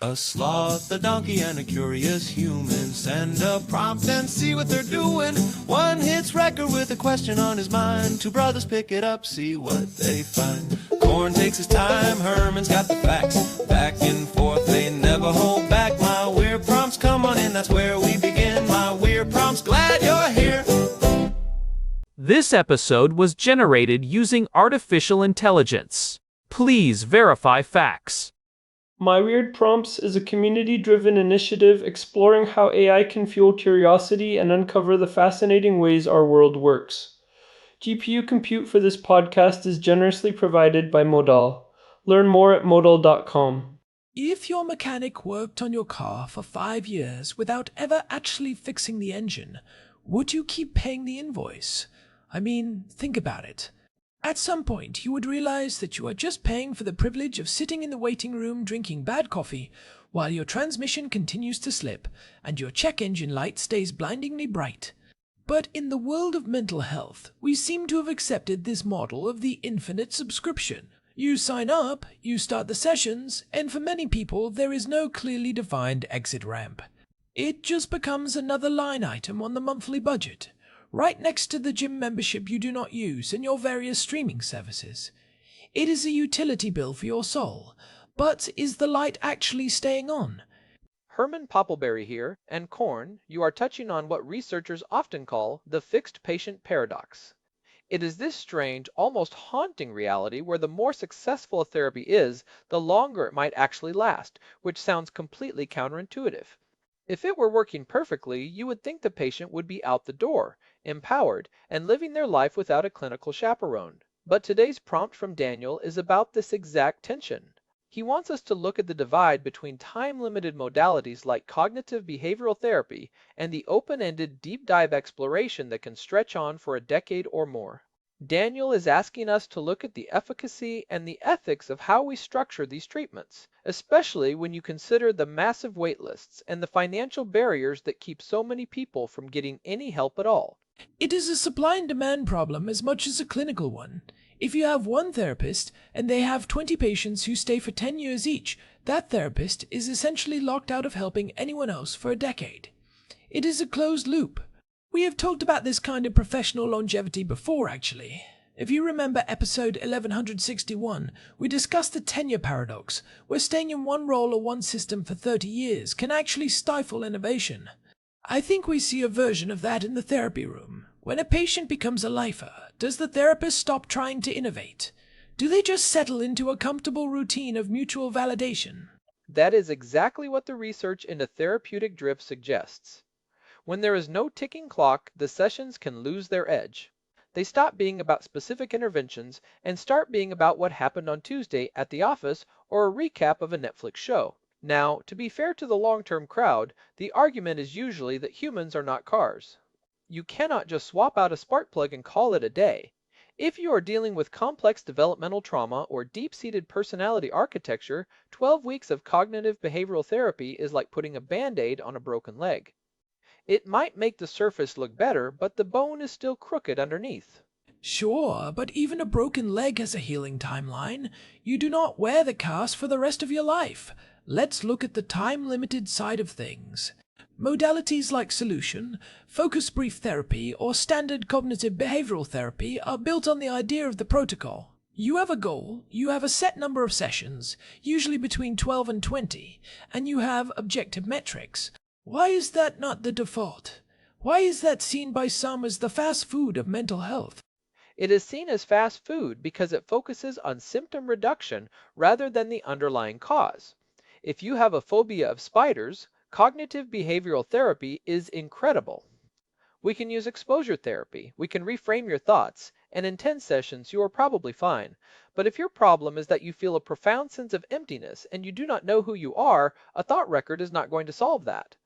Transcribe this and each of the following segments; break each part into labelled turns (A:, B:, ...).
A: A sloth, a donkey, and a curious human. Send a prompt and see what they're doing. One hits record with a question on his mind. Two brothers pick it up, see what they find. Corn takes his time, Herman's got the facts. Back and forth, they never hold back. My weird prompts, come on in, that's where we begin. My weird prompts, glad you're here.
B: This episode was generated using artificial intelligence. Please verify facts.
C: My Weird Prompts is a community-driven initiative exploring how AI can fuel curiosity and uncover the fascinating ways our world works. GPU compute for this podcast is generously provided by Modal. Learn more at modal.com.
D: If your mechanic worked on your car for 5 years without ever actually fixing the engine, would you keep paying the invoice? I mean, think about it. At some point, you would realize that you are just paying for the privilege of sitting in the waiting room drinking bad coffee while your transmission continues to slip and your check engine light stays blindingly bright. But in the world of mental health, we seem to have accepted this model of the infinite subscription. You sign up, you start the sessions, and for many people, there is no clearly defined exit ramp. It just becomes another line item on the monthly budget, right next to the gym membership you do not use and your various streaming services. It is a utility bill for your soul, but is the light actually staying on?
E: Herman Poppleberry here, and Korn, you are touching on what researchers often call the fixed patient paradox. It is this strange, almost haunting reality where the more successful a therapy is, the longer it might actually last, which sounds completely counterintuitive. If it were working perfectly, you would think the patient would be out the door, empowered, and living their life without a clinical chaperone. But today's prompt from Daniel is about this exact tension. He wants us to look at the divide between time-limited modalities like cognitive behavioral therapy and the open-ended deep dive exploration that can stretch on for a decade or more. Daniel is asking us to look at the efficacy and the ethics of how we structure these treatments, especially when you consider the massive waitlists and the financial barriers that keep so many people from getting any help at all.
D: It is a supply and demand problem as much as a clinical one. If you have one therapist and they have 20 patients who stay for 10 years each, that therapist is essentially locked out of helping anyone else for a decade. It is a closed loop. We have talked about this kind of professional longevity before, actually. If you remember episode 1161, we discussed the tenure paradox, where staying in one role or one system for 30 years can actually stifle innovation. I think we see a version of that in the therapy room. When a patient becomes a lifer, does the therapist stop trying to innovate? Do they just settle into a comfortable routine of mutual validation?
E: That is exactly what the research into therapeutic drift suggests. When there is no ticking clock, the sessions can lose their edge. They stop being about specific interventions and start being about what happened on Tuesday at the office or a recap of a Netflix show. Now, to be fair to the long-term crowd, the argument is usually that humans are not cars. You cannot just swap out a spark plug and call it a day. If you are dealing with complex developmental trauma or deep-seated personality architecture, 12 weeks of cognitive behavioral therapy is like putting a Band-Aid on a broken leg. It might make the surface look better, but the bone is still crooked underneath.
D: Sure, but even a broken leg has a healing timeline. You do not wear the cast for the rest of your life. Let's look at the time-limited side of things. Modalities like solution, focus brief therapy, or standard cognitive behavioral therapy are built on the idea of the protocol. You have a goal, you have a set number of sessions, usually between 12 and 20, and you have objective metrics. Why is that not the default? Why is that seen by some as the fast food of mental health?
E: It is seen as fast food because it focuses on symptom reduction rather than the underlying cause. If you have a phobia of spiders, cognitive behavioral therapy is incredible. We can use exposure therapy, we can reframe your thoughts, and in 10 sessions you are probably fine. But if your problem is that you feel a profound sense of emptiness and you do not know who you are, a thought record is not going to solve that.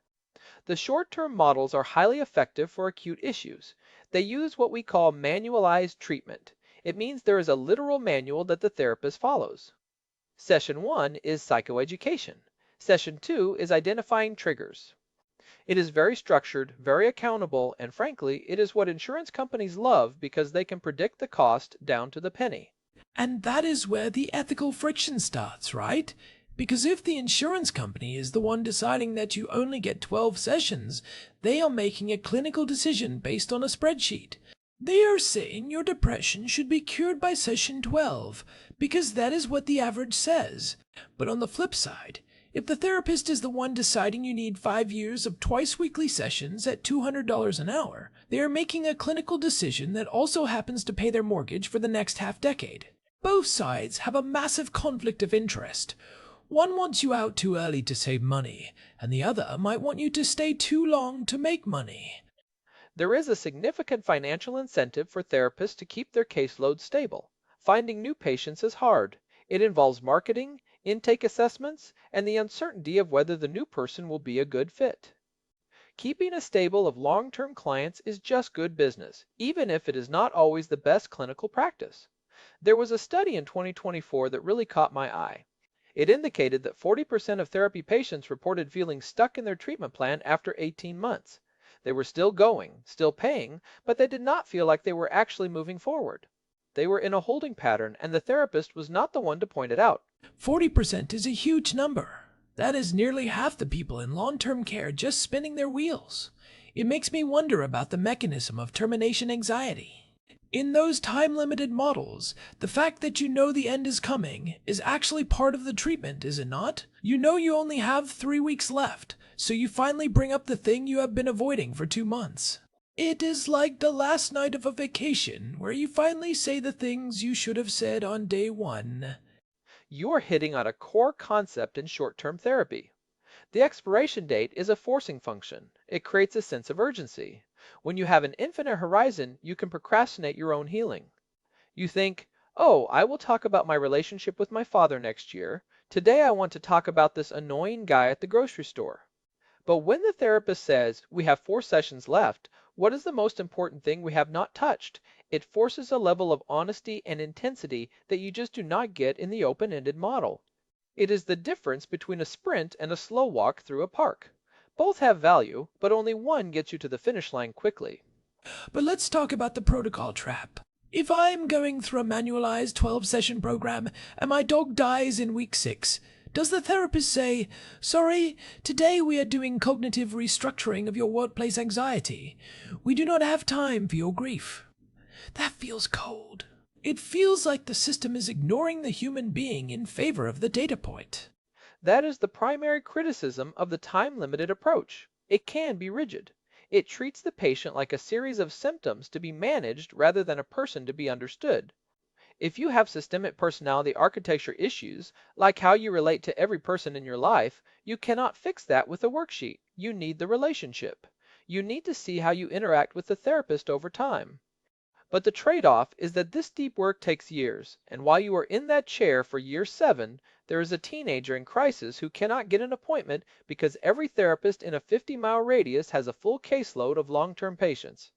E: The short-term models are highly effective for acute issues. They use what we call manualized treatment. It means there is a literal manual that the therapist follows. Session 1 is psychoeducation. Session 2 is identifying triggers. It is very structured, very accountable, and frankly, it is what insurance companies love because they can predict the cost down to the penny.
D: And that is where the ethical friction starts, right? Because if the insurance company is the one deciding that you only get 12 sessions, they are making a clinical decision based on a spreadsheet. They are saying your depression should be cured by session 12, because that is what the average says. But on the flip side, if the therapist is the one deciding you need 5 years of twice-weekly sessions at $200 an hour, they are making a clinical decision that also happens to pay their mortgage for the next half-decade. Both sides have a massive conflict of interest. One wants you out too early to save money, and the other might want you to stay too long to make money.
E: There is a significant financial incentive for therapists to keep their caseload stable. Finding new patients is hard. It involves marketing, intake assessments, and the uncertainty of whether the new person will be a good fit. Keeping a stable of long-term clients is just good business, even if it is not always the best clinical practice. There was a study in 2024 that really caught my eye. It indicated that 40% of therapy patients reported feeling stuck in their treatment plan after 18 months. They were still going, still paying, but they did not feel like they were actually moving forward. They were in a holding pattern, and the therapist was not the one to point it out.
D: 40% is a huge number. That is nearly half the people in long-term care just spinning their wheels. It makes me wonder about the mechanism of termination anxiety. In those time-limited models, the fact that you know the end is coming is actually part of the treatment, is it not? You know you only have 3 weeks left, so you finally bring up the thing you have been avoiding for 2 months. It is like the last night of a vacation, where you finally say the things you should have said on day 1.
E: You are hitting on a core concept in short-term therapy. The expiration date is a forcing function. It creates a sense of urgency. When you have an infinite horizon, you can procrastinate your own healing. You think, oh, I will talk about my relationship with my father next year. Today I want to talk about this annoying guy at the grocery store. But when the therapist says, we have 4 sessions left, what is the most important thing we have not touched? It forces a level of honesty and intensity that you just do not get in the open-ended model. It is the difference between a sprint and a slow walk through a park. Both have value, but only one gets you to the finish line quickly.
D: But let's talk about the protocol trap. If I'm going through a manualized 12-session program and my dog dies in week 6, does the therapist say, sorry, today we are doing cognitive restructuring of your workplace anxiety. We do not have time for your grief? That feels cold. It feels like the system is ignoring the human being in favor of the data point.
E: That is the primary criticism of the time-limited approach. It can be rigid. It treats the patient like a series of symptoms to be managed rather than a person to be understood. If you have systemic personality architecture issues, like how you relate to every person in your life, you cannot fix that with a worksheet. You need the relationship. You need to see how you interact with the therapist over time. But the trade-off is that this deep work takes years, and while you are in that chair for year 7, there is a teenager in crisis who cannot get an appointment because every therapist in a 50-mile radius has a full caseload of long-term patients.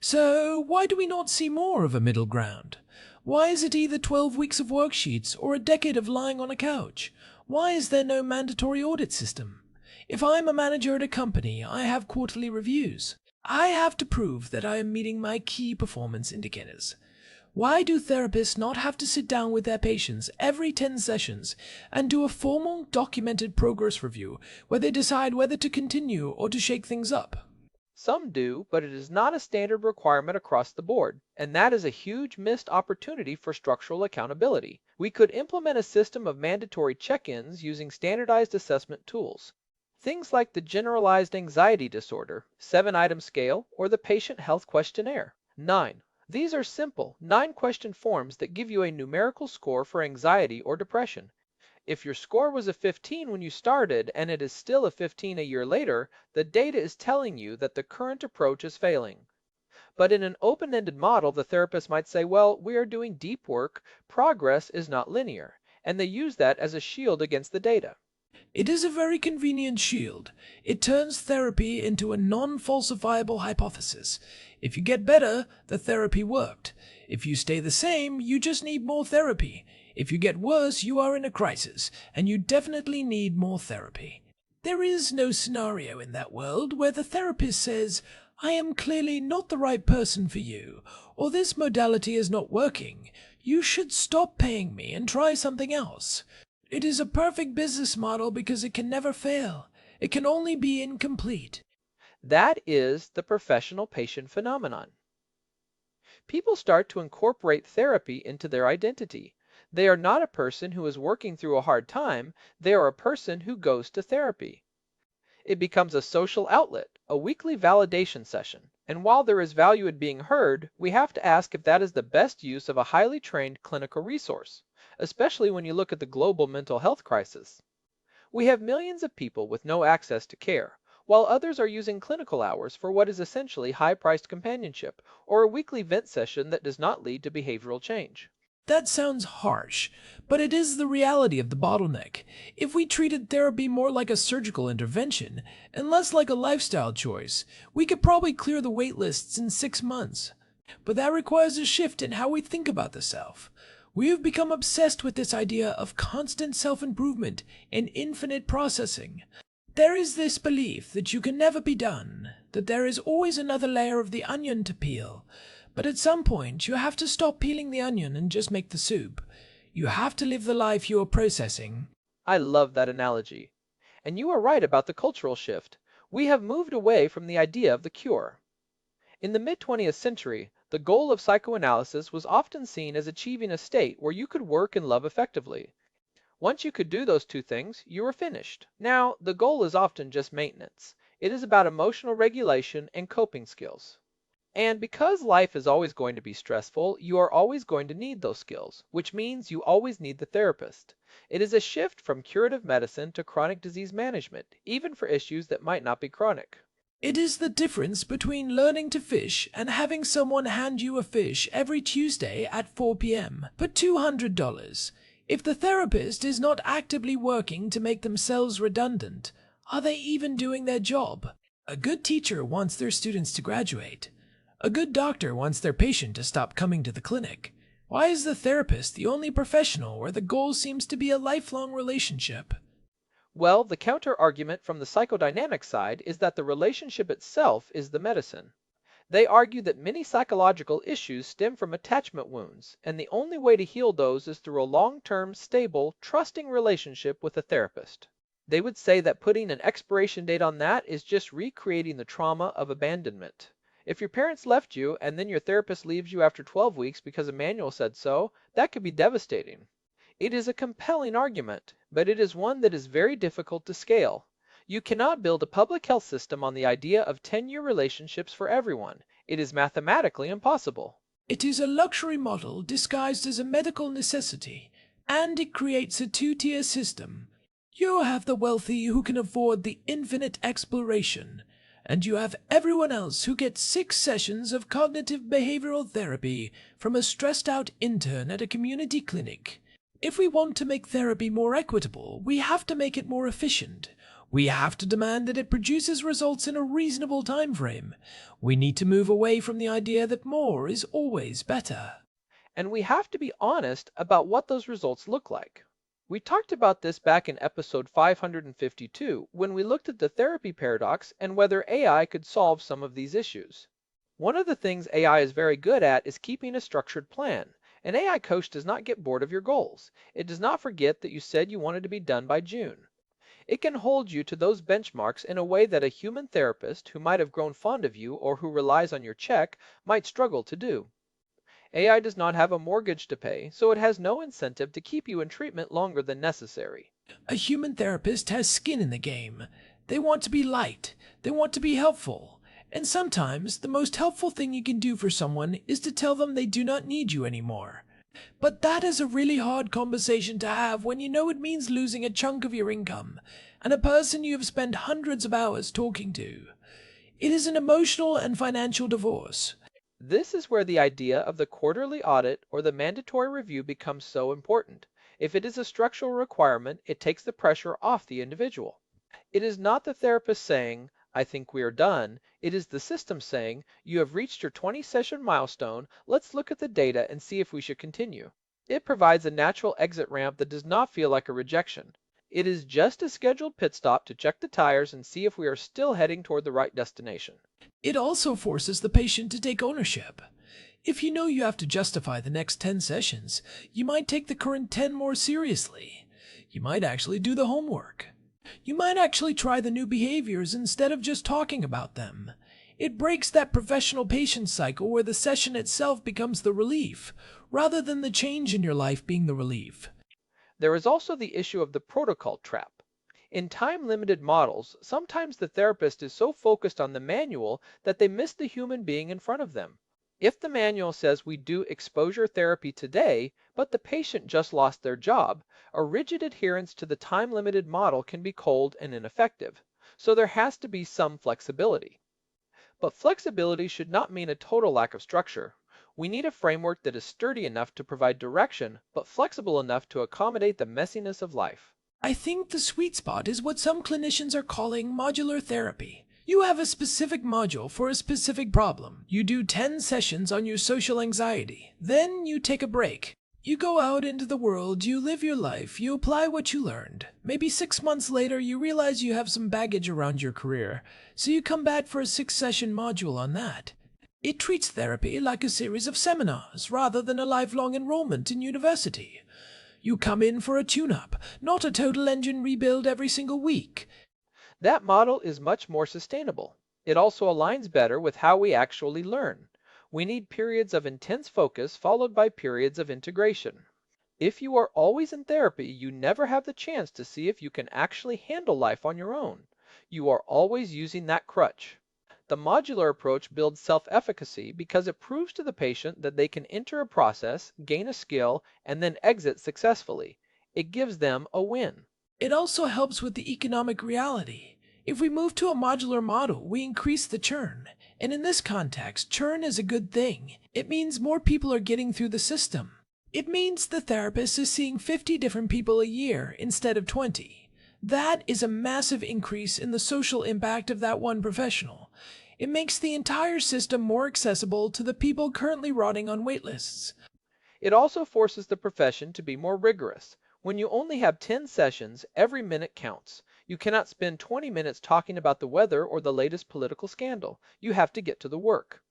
D: So why do we not see more of a middle ground? Why is it either 12 weeks of worksheets or a decade of lying on a couch? Why is there no mandatory audit system? If I'm a manager at a company, I have quarterly reviews. I have to prove that I am meeting my key performance indicators. Why do therapists not have to sit down with their patients every 10 sessions and do a formal, documented progress review where they decide whether to continue or to shake things up?
E: Some do, but it is not a standard requirement across the board, and that is a huge missed opportunity for structural accountability. We could implement a system of mandatory check-ins using standardized assessment tools. Things like the Generalized Anxiety Disorder, 7-item scale, or the Patient Health Questionnaire. 9. These are simple, 9-question forms that give you a numerical score for anxiety or depression. If your score was a 15 when you started and it is still a 15 a year later, the data is telling you that the current approach is failing. But in an open-ended model, the therapist might say, well, we are doing deep work, progress is not linear, and they use that as a shield against the data.
D: It is a very convenient shield. It turns therapy into a non-falsifiable hypothesis. If you get better, the therapy worked. If you stay the same, you just need more therapy. If you get worse, you are in a crisis, and you definitely need more therapy. There is no scenario in that world where the therapist says, I am clearly not the right person for you, or this modality is not working. You should stop paying me and try something else. It is a perfect business model because it can never fail. It can only be incomplete.
E: That is the professional patient phenomenon. People start to incorporate therapy into their identity. They are not a person who is working through a hard time, they are a person who goes to therapy. It becomes a social outlet, a weekly validation session. And while there is value in being heard, we have to ask if that is the best use of a highly trained clinical resource, especially when you look at the global mental health crisis. We have millions of people with no access to care, while others are using clinical hours for what is essentially high-priced companionship or a weekly vent session that does not lead to behavioral change.
D: That sounds harsh, but it is the reality of the bottleneck. If we treated therapy more like a surgical intervention and less like a lifestyle choice, we could probably clear the waitlists in 6 months. But that requires a shift in how we think about the self. We have become obsessed with this idea of constant self-improvement and infinite processing. There is this belief that you can never be done, that there is always another layer of the onion to peel. But at some point, you have to stop peeling the onion and just make the soup. You have to live the life you are processing.
E: I love that analogy. And you are right about the cultural shift. We have moved away from the idea of the cure. In the mid-20th century, the goal of psychoanalysis was often seen as achieving a state where you could work and love effectively. Once you could do those two things, you were finished. Now, the goal is often just maintenance. It is about emotional regulation and coping skills. And because life is always going to be stressful, you are always going to need those skills, which means you always need the therapist. It is a shift from curative medicine to chronic disease management, even for issues that might not be chronic.
D: It is the difference between learning to fish and having someone hand you a fish every Tuesday at 4 p.m. for $200. If the therapist is not actively working to make themselves redundant, are they even doing their job? A good teacher wants their students to graduate. A good doctor wants their patient to stop coming to the clinic. Why is the therapist the only professional where the goal seems to be a lifelong relationship?
E: Well, the counter-argument from the psychodynamic side is that the relationship itself is the medicine. They argue that many psychological issues stem from attachment wounds, and the only way to heal those is through a long-term, stable, trusting relationship with a therapist. They would say that putting an expiration date on that is just recreating the trauma of abandonment. If your parents left you and then your therapist leaves you after 12 weeks because a manual said so, that could be devastating. It is a compelling argument, but it is one that is very difficult to scale. You cannot build a public health system on the idea of 10-year relationships for everyone. It is mathematically impossible.
D: It is a luxury model disguised as a medical necessity, and it creates a two-tier system. You have the wealthy who can afford the infinite exploration, and you have everyone else who gets 6 sessions of cognitive behavioral therapy from a stressed-out intern at a community clinic. If we want to make therapy more equitable, we have to make it more efficient. We have to demand that it produces results in a reasonable time frame. We need to move away from the idea that more is always better.
E: And we have to be honest about what those results look like. We talked about this back in episode 552 when we looked at the therapy paradox and whether AI could solve some of these issues. One of the things AI is very good at is keeping a structured plan. An AI coach does not get bored of your goals. It does not forget that you said you wanted to be done by June. It can hold you to those benchmarks in a way that a human therapist who might have grown fond of you or who relies on your check might struggle to do. AI does not have a mortgage to pay, so it has no incentive to keep you in treatment longer than necessary.
D: A human therapist has skin in the game. They want to be liked. They want to be helpful. And sometimes the most helpful thing you can do for someone is to tell them they do not need you anymore. But that is a really hard conversation to have when you know it means losing a chunk of your income and a person you have spent hundreds of hours talking to. It is an emotional and financial divorce.
E: This is where the idea of the quarterly audit or the mandatory review becomes so important. If it is a structural requirement, it takes the pressure off the individual. It is not the therapist saying, "I think we are done." It is the system saying, "You have reached your 20-session milestone. Let's look at the data and see if we should continue." It provides a natural exit ramp that does not feel like a rejection. It is just a scheduled pit stop to check the tires and see if we are still heading toward the right destination.
D: It also forces the patient to take ownership. If you know you have to justify the next 10 sessions, you might take the current 10 more seriously. You might actually do the homework. You might actually try the new behaviors instead of just talking about them. It breaks that professional patient cycle where the session itself becomes the relief, rather than the change in your life being the relief.
E: There is also the issue of the protocol trap. In time-limited models, sometimes the therapist is so focused on the manual that they miss the human being in front of them. If the manual says we do exposure therapy today, but the patient just lost their job, a rigid adherence to the time-limited model can be cold and ineffective. So there has to be some flexibility. But flexibility should not mean a total lack of structure. We need a framework that is sturdy enough to provide direction, but flexible enough to accommodate the messiness of life.
D: I think the sweet spot is what some clinicians are calling modular therapy. You have a specific module for a specific problem. You do 10 sessions on your social anxiety. Then you take a break. You go out into the world, you live your life, you apply what you learned. Maybe 6 months later, you realize you have some baggage around your career, so you come back for a 6-session module on that. It treats therapy like a series of seminars rather than a lifelong enrollment in university. You come in for a tune-up, not a total engine rebuild every single week.
E: That model is much more sustainable. It also aligns better with how we actually learn. We need periods of intense focus followed by periods of integration. If you are always in therapy, you never have the chance to see if you can actually handle life on your own. You are always using that crutch. The modular approach builds self-efficacy because it proves to the patient that they can enter a process, gain a skill, and then exit successfully. It gives them a win.
D: It also helps with the economic reality. If we move to a modular model, we increase the churn. And in this context, churn is a good thing. It means more people are getting through the system. It means the therapist is seeing 50 different people a year instead of 20. That is a massive increase in the social impact of that one professional. It makes the entire system more accessible to the people currently rotting on waitlists.
E: It also forces the profession to be more rigorous. When you only have 10 sessions, every minute counts. You cannot spend 20 minutes talking about the weather or the latest political scandal. You have to get to the work.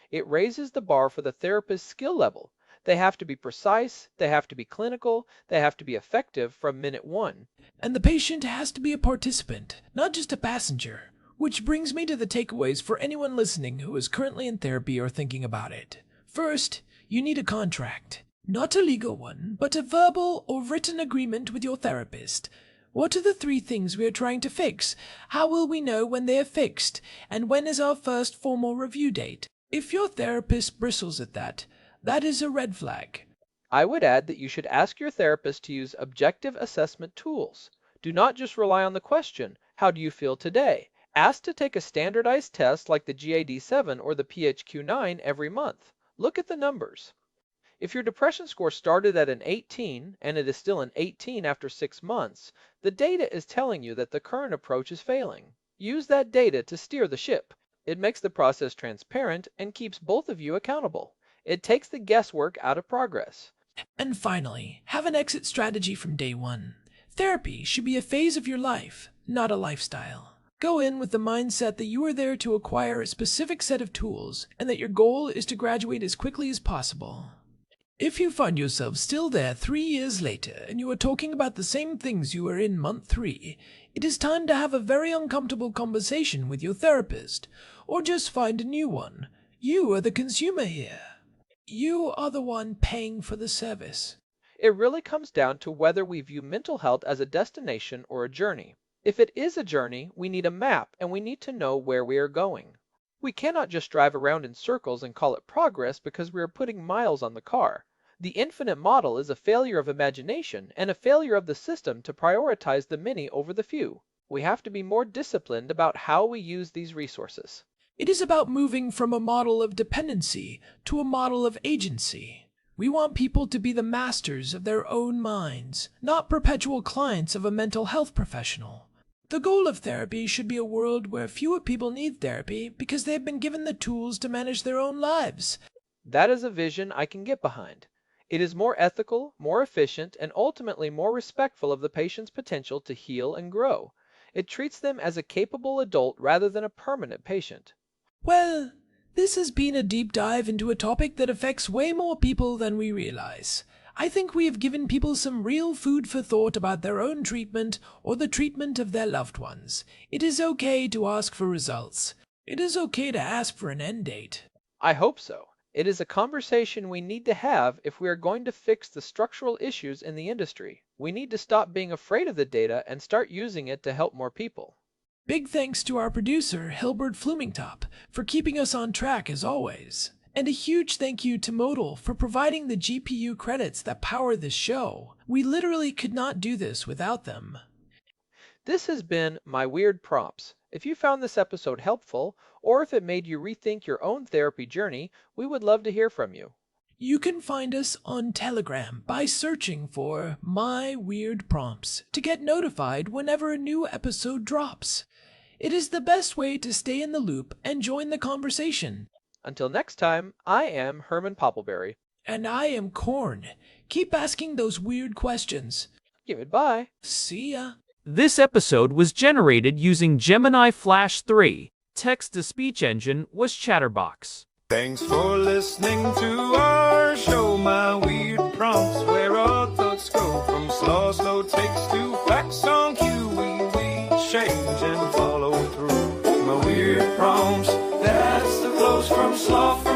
E: It raises the bar for the therapist's skill level. They have to be precise, they have to be clinical, they have to be effective from minute one.
D: And the patient has to be a participant, not just a passenger. Which brings me to the takeaways for anyone listening who is currently in therapy or thinking about it. First, you need a contract. Not a legal one, but a verbal or written agreement with your therapist. What are the 3 things we are trying to fix? How will we know when they are fixed? And when is our first formal review date? If your therapist bristles at that, that is a red flag.
E: I would add that you should ask your therapist to use objective assessment tools. Do not just rely on the question, how do you feel today? Ask to take a standardized test like the GAD-7 or the PHQ-9 every month. Look at the numbers. If your depression score started at an 18 and it is still an 18 after 6 months, the data is telling you that the current approach is failing. Use that data to steer the ship. It makes the process transparent and keeps both of you accountable. It takes the guesswork out of progress.
D: And finally, have an exit strategy from day one. Therapy should be a phase of your life, not a lifestyle. Go in with the mindset that you are there to acquire a specific set of tools and that your goal is to graduate as quickly as possible. If you find yourself still there 3 years later and you are talking about the same things you were in month 3, it is time to have a very uncomfortable conversation with your therapist, or just find a new one. You are the consumer here. You are the one paying for the service.
E: It really comes down to whether we view mental health as a destination or a journey. If it is a journey, we need a map and we need to know where we are going. We cannot just drive around in circles and call it progress because we are putting miles on the car. The infinite model is a failure of imagination and a failure of the system to prioritize the many over the few. We have to be more disciplined about how we use these resources.
D: It is about moving from a model of dependency to a model of agency. We want people to be the masters of their own minds, not perpetual clients of a mental health professional. The goal of therapy should be a world where fewer people need therapy because they have been given the tools to manage their own lives.
E: That is a vision I can get behind. It is more ethical, more efficient, and ultimately more respectful of the patient's potential to heal and grow. It treats them as a capable adult rather than a permanent patient.
D: Well, this has been a deep dive into a topic that affects way more people than we realize. I think we have given people some real food for thought about their own treatment or the treatment of their loved ones. It is okay to ask for results. It is okay to ask for an end date.
E: I hope so. It is a conversation we need to have if we are going to fix the structural issues in the industry. We need to stop being afraid of the data and start using it to help more people.
D: Big thanks to our producer, Hilbert Flumingtop, for keeping us on track as always. And a huge thank you to Modal for providing the GPU credits that power this show. We literally could not do this without them.
E: This has been My Weird Prompts. If you found this episode helpful, or if it made you rethink your own therapy journey, we would love to hear from you.
D: You can find us on Telegram by searching for My Weird Prompts to get notified whenever a new episode drops. It is the best way to stay in the loop and join the conversation.
E: Until next time, I am Herman Poppleberry.
D: And I am Corn. Keep asking those weird questions.
E: Goodbye.
D: See ya.
B: This episode was generated using Gemini Flash 3. Text-to-speech engine was Chatterbox.
A: Thanks for listening to our show, My Weird Prompts, where our thoughts go from slow takes to facts on cue. We change and follow through. My weird prompts, that's the flows from sloth.